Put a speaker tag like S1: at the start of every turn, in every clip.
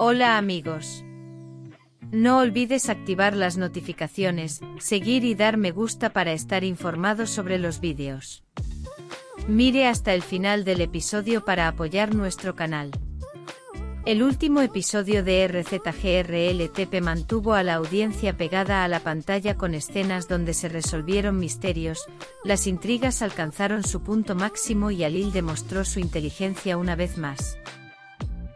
S1: Hola amigos. No olvides activar las notificaciones, seguir y dar me gusta para estar informado sobre los vídeos. Mire hasta el final del episodio para apoyar nuestro canal. El último episodio de RZGRLTP mantuvo a la audiencia pegada a la pantalla con escenas donde se resolvieron misterios, las intrigas alcanzaron su punto máximo y Alil demostró su inteligencia una vez más.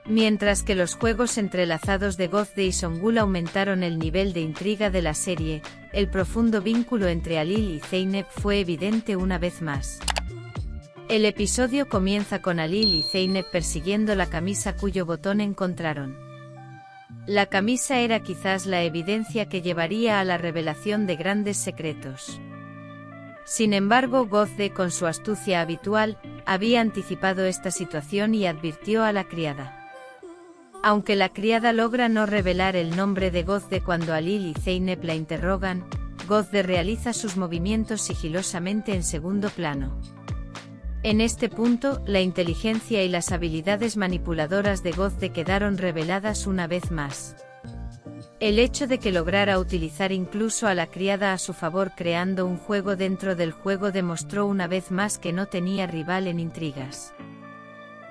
S1: Mientras que los juegos entrelazados de Gozde y Songul aumentaron el nivel de intriga de la serie, el profundo vínculo entre Alil y Zeynep fue evidente una vez más. El episodio comienza con Alil y Zeynep persiguiendo la camisa cuyo botón encontraron. La camisa era quizás la evidencia que llevaría a la revelación de grandes secretos. Sin embargo, Gozde, con su astucia habitual, había anticipado esta situación y advirtió a la criada. Aunque la criada logra no revelar el nombre de Gozde cuando Alil y Zeynep la interrogan, Gozde realiza sus movimientos sigilosamente en segundo plano. En este punto, la inteligencia y las habilidades manipuladoras de Gozde quedaron reveladas una vez más. El hecho de que lograra utilizar incluso a la criada a su favor creando un juego dentro del juego demostró una vez más que no tenía rival en intrigas.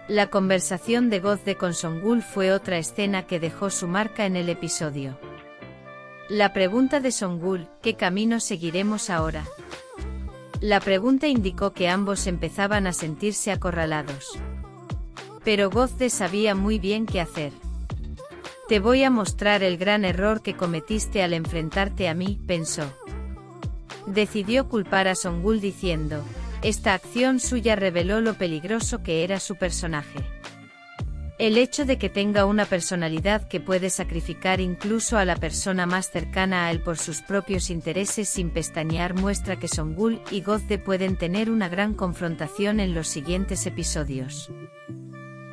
S1: La conversación de Gozde con Songul fue otra escena que dejó su marca en el episodio. La pregunta de Songul, ¿qué camino seguiremos ahora? La pregunta indicó que ambos empezaban a sentirse acorralados. Pero Gozde sabía muy bien qué hacer. Te voy a mostrar el gran error que cometiste al enfrentarte a mí, pensó. Decidió culpar a Songul diciendo, esta acción suya reveló lo peligroso que era su personaje. El hecho de que tenga una personalidad que puede sacrificar incluso a la persona más cercana a él por sus propios intereses sin pestañear muestra que Songul y Gozde pueden tener una gran confrontación en los siguientes episodios.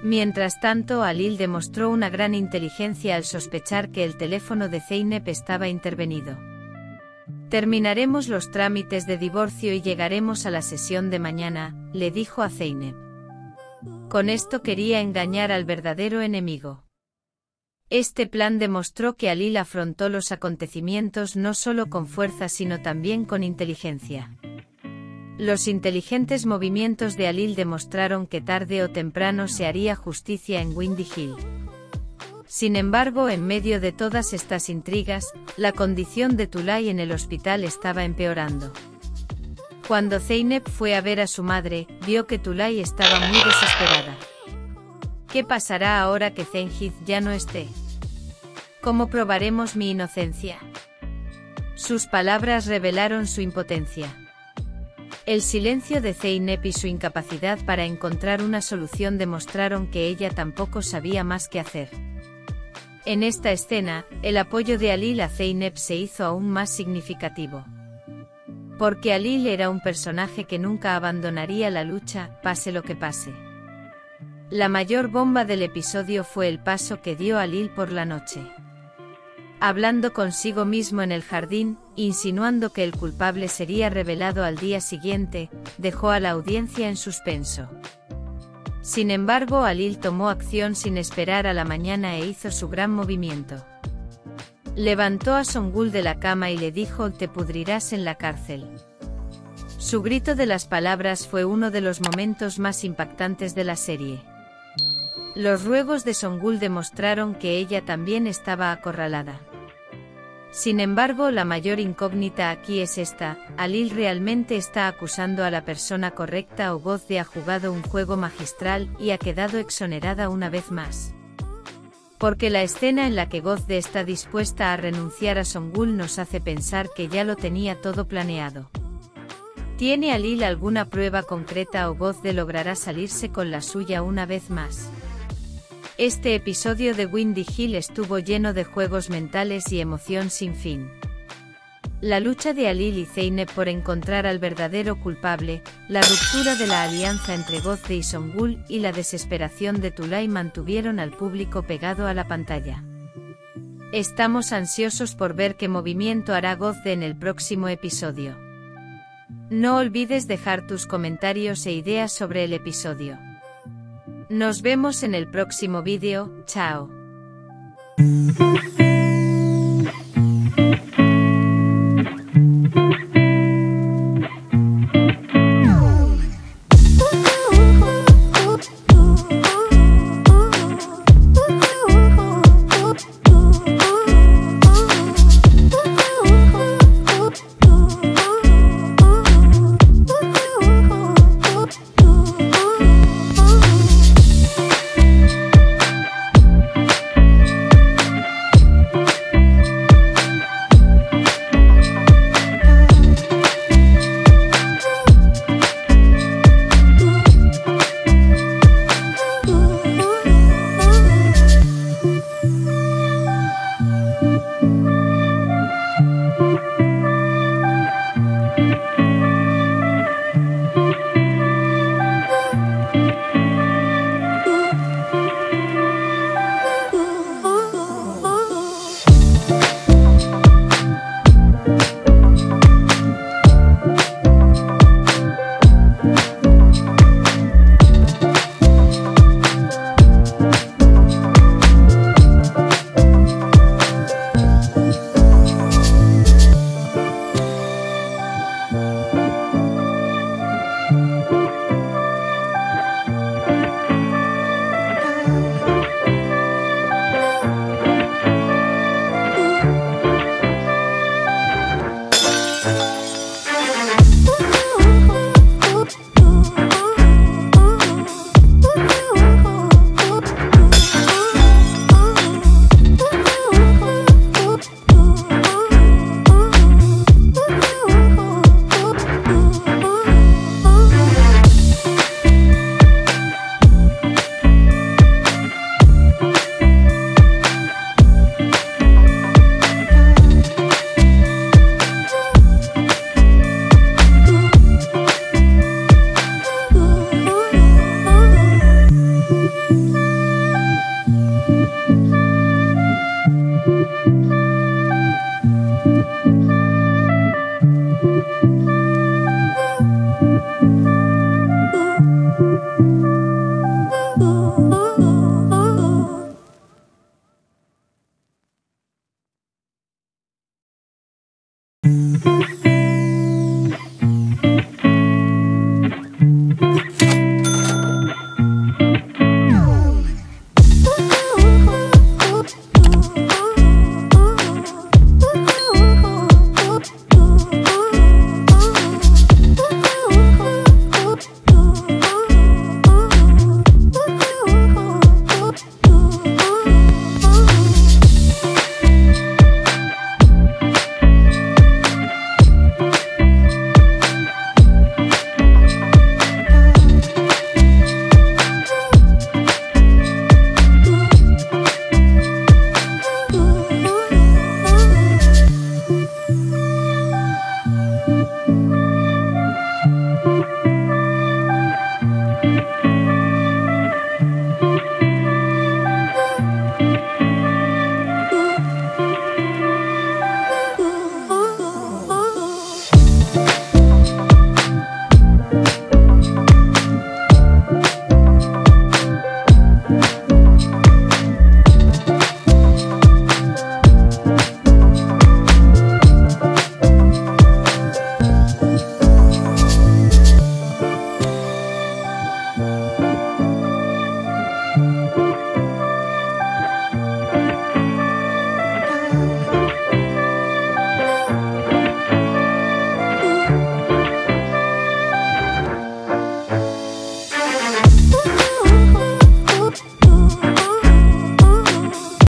S1: Mientras tanto, Alil demostró una gran inteligencia al sospechar que el teléfono de Zeynep estaba intervenido. Terminaremos los trámites de divorcio y llegaremos a la sesión de mañana, le dijo a Zeynep. Con esto quería engañar al verdadero enemigo. Este plan demostró que Alil afrontó los acontecimientos no solo con fuerza sino también con inteligencia. Los inteligentes movimientos de Alil demostraron que tarde o temprano se haría justicia en Windy Hill. Sin embargo, en medio de todas estas intrigas, la condición de Tulay en el hospital estaba empeorando. Cuando Zeynep fue a ver a su madre, vio que Tulay estaba muy desesperada. ¿Qué pasará ahora que Zenhith ya no esté? ¿Cómo probaremos mi inocencia? Sus palabras revelaron su impotencia. El silencio de Zeynep y su incapacidad para encontrar una solución demostraron que ella tampoco sabía más qué hacer. En esta escena, el apoyo de Alil a Zeynep se hizo aún más significativo. Porque Alil era un personaje que nunca abandonaría la lucha, pase lo que pase. La mayor bomba del episodio fue el paso que dio Alil por la noche. Hablando consigo mismo en el jardín, insinuando que el culpable sería revelado al día siguiente, dejó a la audiencia en suspenso. Sin embargo, Alil tomó acción sin esperar a la mañana e hizo su gran movimiento. Levantó a Songul de la cama y le dijo: te pudrirás en la cárcel. Su grito de las palabras fue uno de los momentos más impactantes de la serie. Los ruegos de Songul demostraron que ella también estaba acorralada. Sin embargo, la mayor incógnita aquí es esta: ¿Alil realmente está acusando a la persona correcta o Gozde ha jugado un juego magistral y ha quedado exonerada una vez más? Porque la escena en la que Gozde está dispuesta a renunciar a Songul nos hace pensar que ya lo tenía todo planeado. ¿Tiene Alil alguna prueba concreta o Gozde logrará salirse con la suya una vez más? Este episodio de Windy Hill estuvo lleno de juegos mentales y emoción sin fin. La lucha de Alil y Zeynep por encontrar al verdadero culpable, la ruptura de la alianza entre Gozde y Songul y la desesperación de Tulay mantuvieron al público pegado a la pantalla. Estamos ansiosos por ver qué movimiento hará Gozde en el próximo episodio. No olvides dejar tus comentarios e ideas sobre el episodio. Nos vemos en el próximo vídeo, chao.